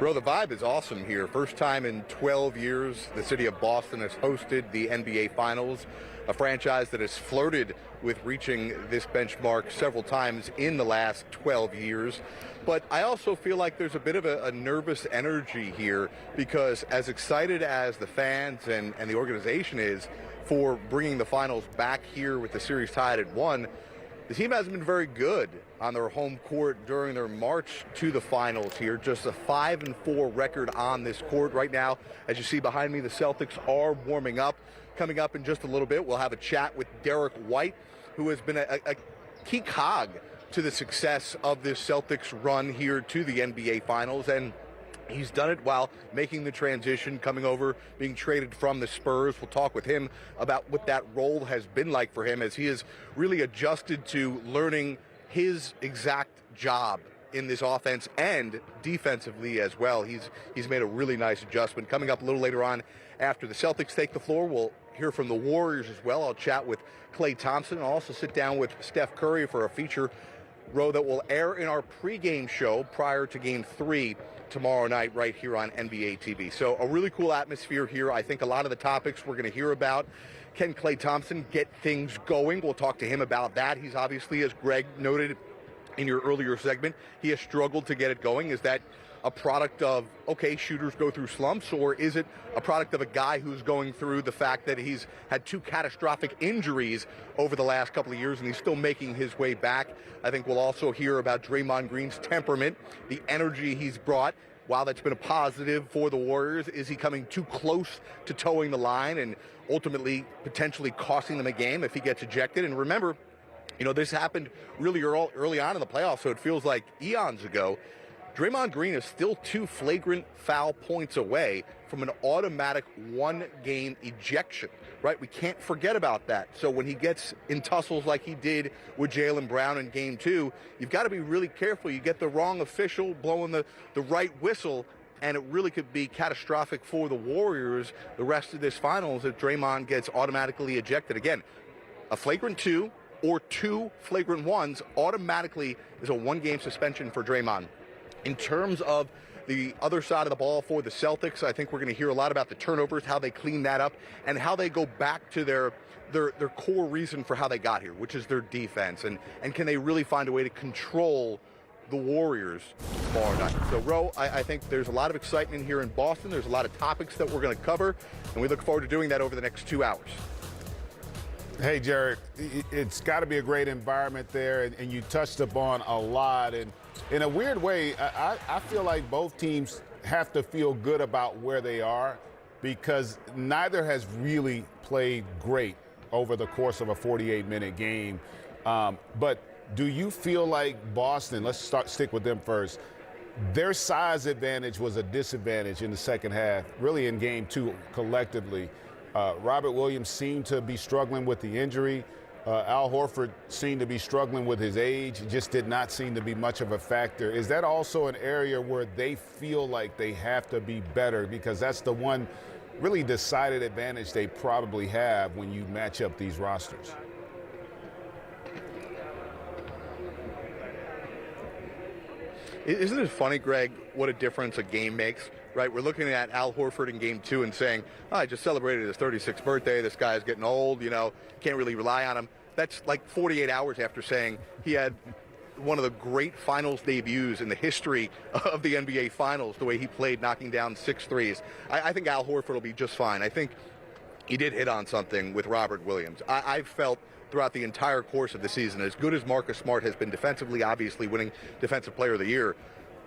Bro, the vibe is awesome here. First time in 12 years the city of Boston has hosted the NBA Finals, a franchise that has flirted with reaching this benchmark several times in the last 12 years. But I also feel like there's a bit of a nervous energy here because as excited as the fans and the organization is for bringing the finals back here with the series tied at 1, the team hasn't been very good on their home court during their march to the finals here. Just a 5-4 record on this court right now. As you see behind me, the Celtics are warming up. Coming up in just a little bit, we'll have a chat with Derek White, who has been a key cog to the success of this Celtics run here to the NBA Finals. And he's done it while making the transition, coming over, being traded from the Spurs. We'll talk with him about what that role has been like for him as he has really adjusted to learning his exact job in this offense and defensively as well. He's made a really nice adjustment. Coming up a little later on after the Celtics take the floor, we'll hear from the Warriors as well. I'll chat with Klay Thompson. I'll also sit down with Steph Curry for a feature row that will air in our pregame show prior to Game 3 tomorrow night right here on NBA TV. So a really cool atmosphere here. I think a lot of the topics we're going to hear about. Can Klay Thompson get things going? We'll talk to him about that. He's obviously, as Greg noted in your earlier segment, he has struggled to get it going. Is that a product of, okay, shooters go through slumps, or is it a product of a guy who's going through the fact that he's had 2 catastrophic injuries over the last couple of years and he's still making his way back? I think we'll also hear about Draymond Green's temperament, the energy he's brought. While that's been a positive for the Warriors, is he coming too close to towing the line and ultimately potentially costing them a game if he gets ejected? And remember, this happened really early on in the playoffs, so it feels like eons ago. Draymond Green is still 2 flagrant foul points away from an automatic 1-game ejection, right? We can't forget about that. So when he gets in tussles like he did with Jaylen Brown in Game 2, you've got to be really careful. You get the wrong official blowing the right whistle, and it really could be catastrophic for the Warriors the rest of this finals if Draymond gets automatically ejected. Again, a flagrant 2 or 2 flagrant 1s automatically is a 1-game suspension for Draymond. In terms of the other side of the ball for the Celtics, I think we're going to hear a lot about the turnovers, how they clean that up, and how they go back to their core reason for how they got here, which is their defense. And can they really find a way to control the Warriors tomorrow night? So, Ro, I think there's a lot of excitement here in Boston. There's a lot of topics that we're going to cover, and we look forward to doing that over the next 2 hours. Hey, Jared, it's got to be a great environment there, and you touched upon a lot. And in a weird way, I feel like both teams have to feel good about where they are because neither has really played great over the course of a 48-minute game. But do you feel like Boston, let's stick with them first, their size advantage was a disadvantage in the second half, really in Game 2 collectively? Robert Williams seemed to be struggling with the injury. Al Horford seemed to be struggling with his age. It just did not seem to be much of a factor. Is that also an area where they feel like they have to be better? Because that's the one really decided advantage they probably have when you match up these rosters. Isn't it funny, Greg, what a difference a game makes? Right, we're looking at Al Horford in Game 2 and saying, I just celebrated his 36th birthday. This guy's getting old, can't really rely on him. That's like 48 hours after saying he had one of the great finals debuts in the history of the NBA Finals, the way he played, knocking down 6 threes. I think Al Horford will be just fine. I think he did hit on something with Robert Williams. I've felt throughout the entire course of the season, as good as Marcus Smart has been defensively, obviously winning Defensive Player of the Year,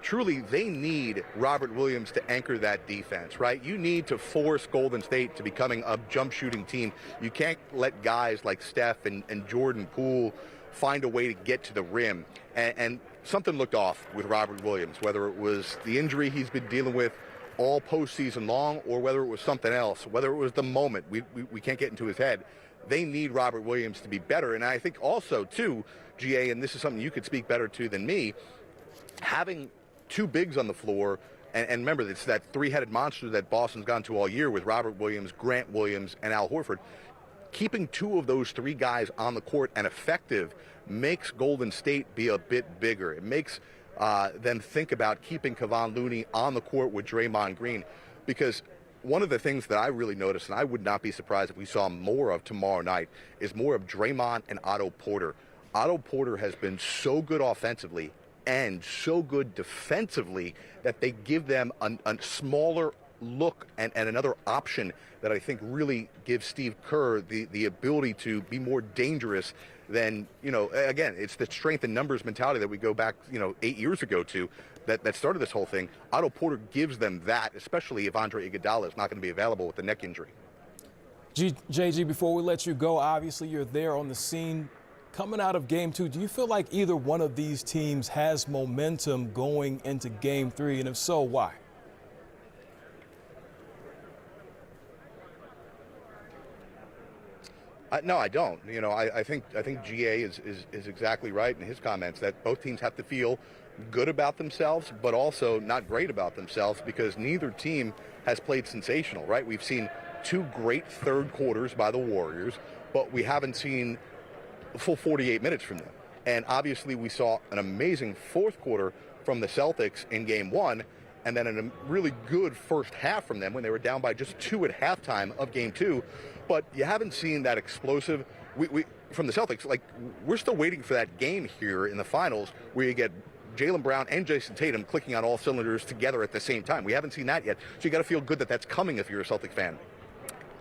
truly, they need Robert Williams to anchor that defense, right? You need to force Golden State to becoming a jump shooting team. You can't let guys like Steph and Jordan Poole find a way to get to the rim. And something looked off with Robert Williams, whether it was the injury he's been dealing with all postseason long or whether it was something else, whether it was the moment. We can't get into his head. They need Robert Williams to be better. And I think also, too, GA, and this is something you could speak better to than me, having 2 bigs on the floor, and remember, it's that 3-headed monster that Boston's gone to all year with Robert Williams, Grant Williams, and Al Horford. Keeping 2 of those 3 guys on the court and effective makes Golden State be a bit bigger. It makes them think about keeping Kevon Looney on the court with Draymond Green. Because one of the things that I really noticed, and I would not be surprised if we saw more of tomorrow night, is more of Draymond and Otto Porter. Otto Porter has been so good offensively and so good defensively that they give them a smaller look and another option that I think really gives Steve Kerr the ability to be more dangerous than, again, it's the strength in numbers mentality that we go back, 8 years ago to that started this whole thing. Otto Porter gives them that, especially if Andre Iguodala is not going to be available with the neck injury. JG, before we let you go, obviously you're there on the scene. Coming out of Game 2, do you feel like either one of these teams has momentum going into Game 3, and if so, why? No, I don't. I think GA is exactly right in his comments that both teams have to feel good about themselves, but also not great about themselves, because neither team has played sensational, right? We've seen 2 great third quarters by the Warriors, but we haven't seen a full 48 minutes from them. And obviously we saw an amazing fourth quarter from the Celtics in Game 1, and then a really good first half from them when they were down by just 2 at halftime of Game 2. But you haven't seen that explosive from the Celtics. Like, we're still waiting for that game here in the finals where you get Jaylen Brown and Jason Tatum clicking on all cylinders together at the same time. We haven't seen that yet. So you got to feel good that that's coming if you're a Celtic fan.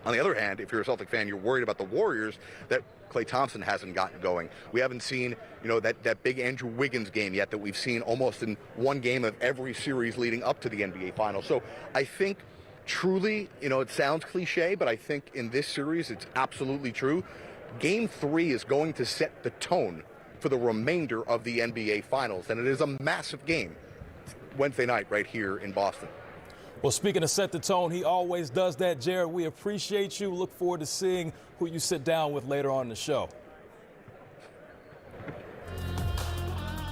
On the other hand, if you're a Celtic fan, you're worried about the Warriors that Klay Thompson hasn't gotten going. We haven't seen, that big Andrew Wiggins game yet that we've seen almost in one game of every series leading up to the NBA Finals. So I think truly, it sounds cliche, but I think in this series it's absolutely true. Game 3 is going to set the tone for the remainder of the NBA Finals, and it is a massive game Wednesday night right here in Boston. Well, speaking of set the tone, he always does that, Jared. We appreciate you. Look forward to seeing who you sit down with later on in the show.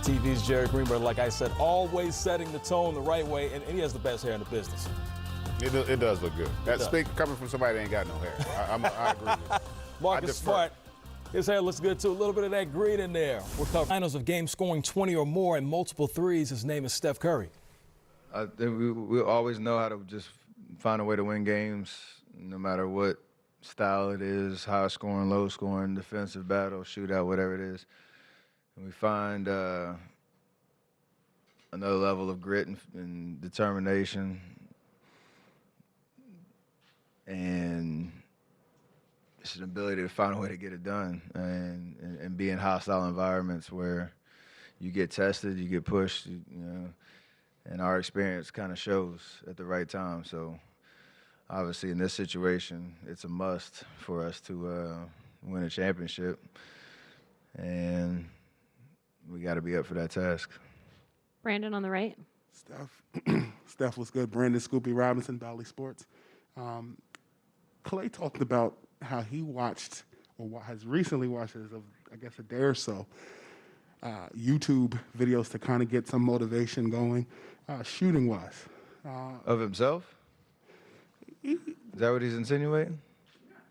TV's Jared Greenberg, like I said, always setting the tone the right way, and he has the best hair in the business. It does look good. That's coming from somebody that ain't got no hair. I agree with you. Marcus Smart, his hair looks good too. A little bit of that green in there. We're covering finals of games scoring 20 or more and multiple threes. His name is Steph Curry. I think we always know how to just find a way to win games, no matter what style it is, high scoring, low scoring, defensive battle, shootout, whatever it is. And we find another level of grit and determination, and it's an ability to find a way to get it done and be in hostile environments where you get tested, you get pushed, and our experience kind of shows at the right time. So obviously in this situation, it's a must for us to win a championship, and we got to be up for that task. Brandon on the right. Steph was good. Brandon Scoopy Robinson, Bally Sports. Clay talked about how he watched, or has recently watched, as of, I guess, a day or so, YouTube videos to kind of get some motivation going, shooting-wise. Of himself? Is that what he's insinuating?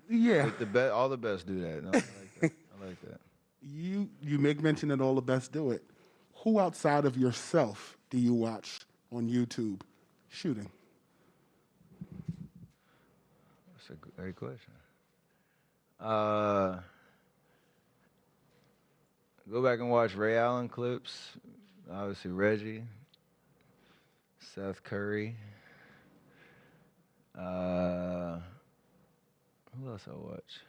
Yeah. All the best do that. No, I like that. I like that. You make mention that all the best do it. Who outside of yourself do you watch on YouTube shooting? That's a great question. Go back and watch Ray Allen clips. Obviously Reggie, Seth Curry. Who else I watch?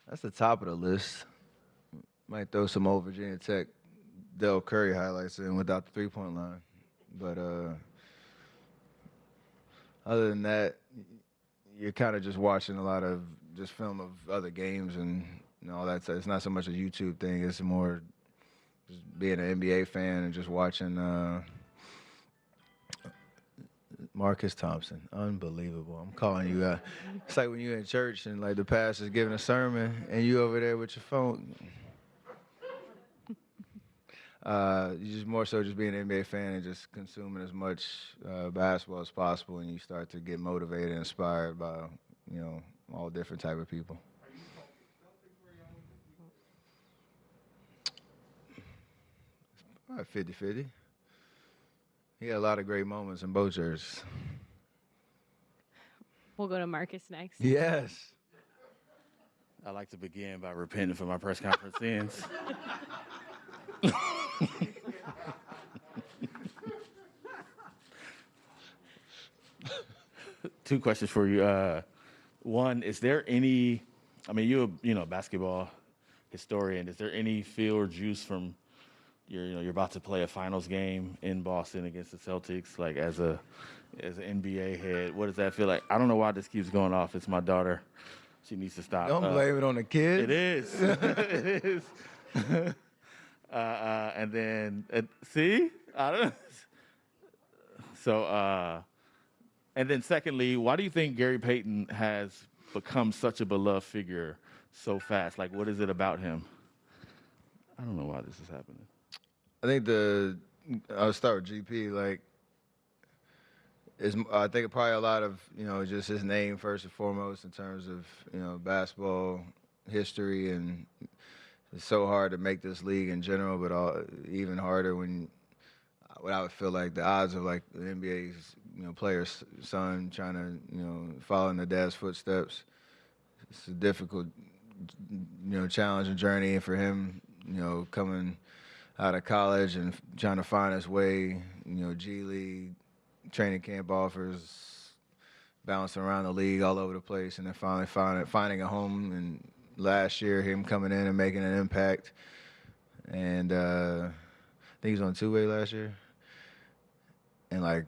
That's the top of the list. Might throw some old Virginia Tech Del Curry highlights in without the three-point line. But other than that, you're kind of just watching a lot of just film of other games and all that. So it's not so much a YouTube thing. It's more just being an NBA fan and just watching Marcus Thompson. Unbelievable. I'm calling you out. It's like when you're in church and like the pastor's giving a sermon and you over there with your phone. You just more so just being an NBA fan and just consuming as much basketball as possible, and you start to get motivated and inspired by, all different type of people. Probably 50-50. He had a lot of great moments in both jerseys. We'll go to Marcus next. Yes. I'd like to begin by repenting for my press conference sins. Two questions for you. One, is there any, I mean, you're a basketball historian. Is there any feel or juice from you're about to play a finals game in Boston against the Celtics, like as an NBA head? What does that feel like? I don't know why this keeps going off. It's my daughter. She needs to stop. Don't blame it on the kids. It is. It is. And then, see? I don't know. So, and then secondly, why do you think Gary Payton has become such a beloved figure so fast? Like, what is it about him? I don't know why this is happening. I think I'll start with GP. Like, I think probably a lot of, just his name first and foremost in terms of, basketball history. And it's so hard to make this league in general, but even harder when I would feel like the odds of like the NBA's, player's son trying to, follow in the dad's footsteps. It's a difficult, challenging journey for him, coming out of college and trying to find his way, G League, training camp offers, bouncing around the league all over the place, and then finally finding a home. And last year, him coming in and making an impact. And I think he was on two-way last year. And, like,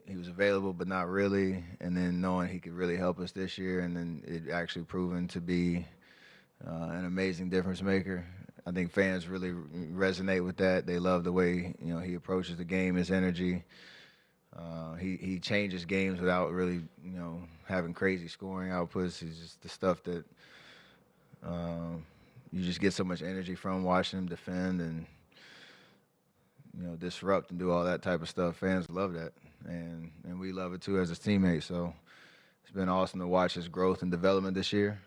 he was available but not really. And then knowing he could really help us this year, and then it actually proven to be an amazing difference maker. I think fans really resonate with that. They love the way, he approaches the game, his energy. He changes games without really, having crazy scoring outputs. It's just the stuff that you just get so much energy from watching him defend and, disrupt and do all that type of stuff. Fans love that, and we love it too as his teammate. So it's been awesome to watch his growth and development this year.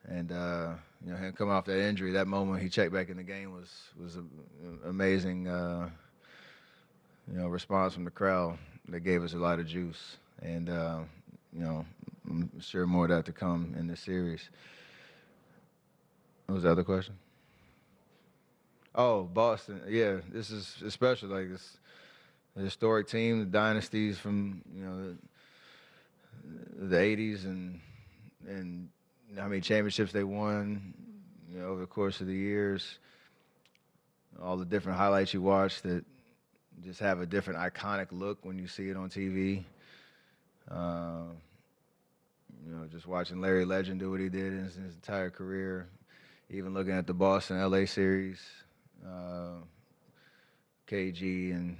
And him coming off that injury, that moment he checked back in the game was an amazing. Response from the crowd that gave us a lot of juice. And, I'm sure more of that to come in this series. What was the other question? Oh, Boston. Yeah, this is special. Like, it's a historic team, the dynasties from, the 80s and how many championships they won, over the course of the years. All the different highlights you watch that just have a different iconic look when you see it on TV. Just watching Larry Legend do what he did in his entire career, even looking at the Boston-LA series, KG and,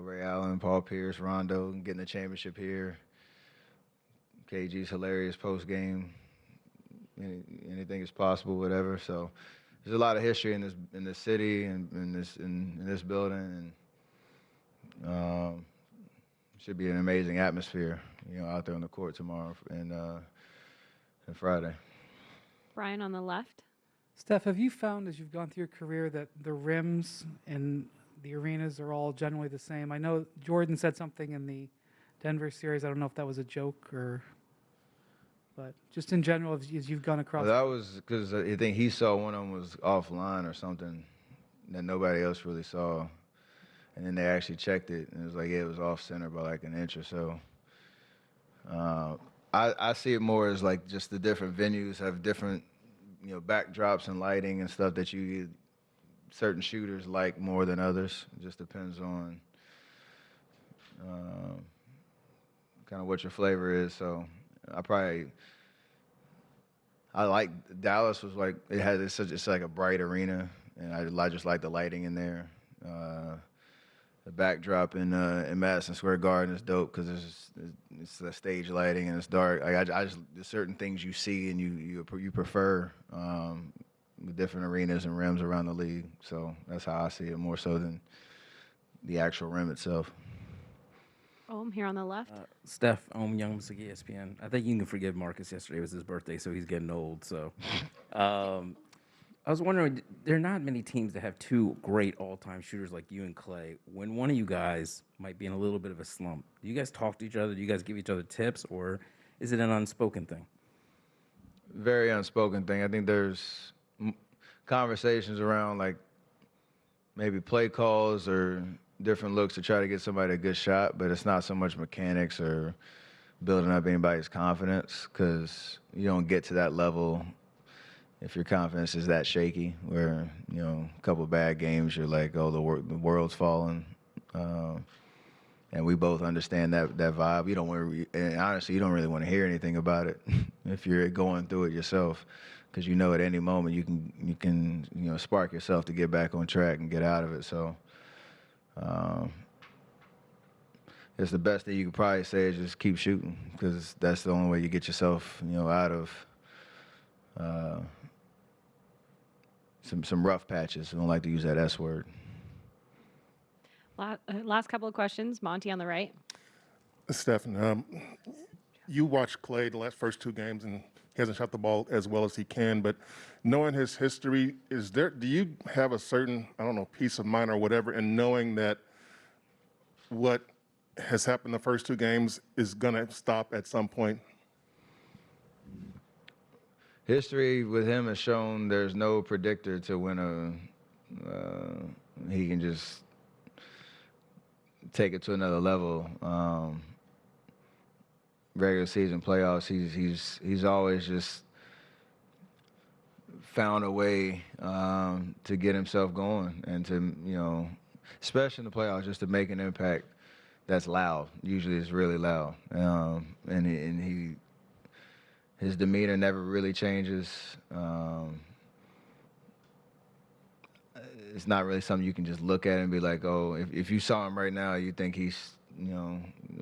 Ray Allen, Paul Pierce, Rondo, and getting the championship here. KG's hilarious post-game. Anything is possible, whatever. So there's a lot of history in this city and in this building, and should be an amazing atmosphere, out there on the court tomorrow and Friday. Brian on the left. Steph, have you found as you've gone through your career that the rims and the arenas are all generally the same? I know Jordan said something in the Denver series. I don't know if that was a joke but just in general, as you've gone across. Well, that was because I think he saw one of them was offline or something that nobody else really saw. And then they actually checked it, and it was like, yeah, it was off center by like an inch or so. I see it more as like just the different venues have different, backdrops and lighting and stuff that certain shooters like more than others. It just depends on kind of what your flavor is. So I like Dallas was like it's like a bright arena, and I just like the lighting in there. The backdrop in Madison Square Garden is dope because it's the stage lighting and it's dark. I just there's certain things you see and you prefer with different arenas and rims around the league. So that's how I see it more so than the actual rim itself. I'm here on the left. Steph, Young Music ESPN. I think you can forgive Marcus. Yesterday was his birthday, so he's getting old. So I was wondering, there are not many teams that have two great all-time shooters like you and Clay. When one of you guys might be in a little bit of a slump, do you guys talk to each other? Do you guys give each other tips, or is it an unspoken thing? Very unspoken thing. I think there's conversations around like maybe play calls or different looks to try to get somebody a good shot, but it's not so much mechanics or building up anybody's confidence, because you don't get to that level if your confidence is that shaky, where, you know, a couple bad games, you're like, oh, the world's falling. And we both understand that vibe. You don't want to, and honestly, you don't really want to hear anything about it if you're going through it yourself, because you know at any moment you can spark yourself to get back on track and get out of it. So it's the best thing you could probably say is just keep shooting, because that's the only way you get yourself out of some rough patches. I don't like to use that S word. Last couple of questions. Monty on the right. Stephen, you watched Clay the first two games, and he hasn't shot the ball as well as he can. But knowing his history, do you have a certain, I don't know, peace of mind or whatever, in knowing that what has happened the first two games is going to stop at some point? History with him has shown there's no predictor to when he can just take it to another level. Regular season, playoffs, he's always just found a way to get himself going, and to, especially in the playoffs, just to make an impact that's loud. Usually it's really loud. And his demeanor never really changes. It's not really something you can just look at and be like, oh, if you saw him right now, you think he's,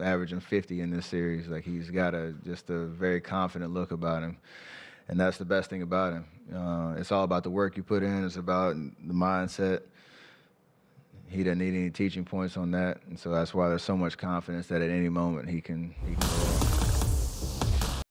averaging 50 in this series. Like, he's got just a very confident look about him. And that's the best thing about him. It's all about the work you put in. It's about the mindset. He doesn't need any teaching points on that. And so that's why there's so much confidence that at any moment he can go off.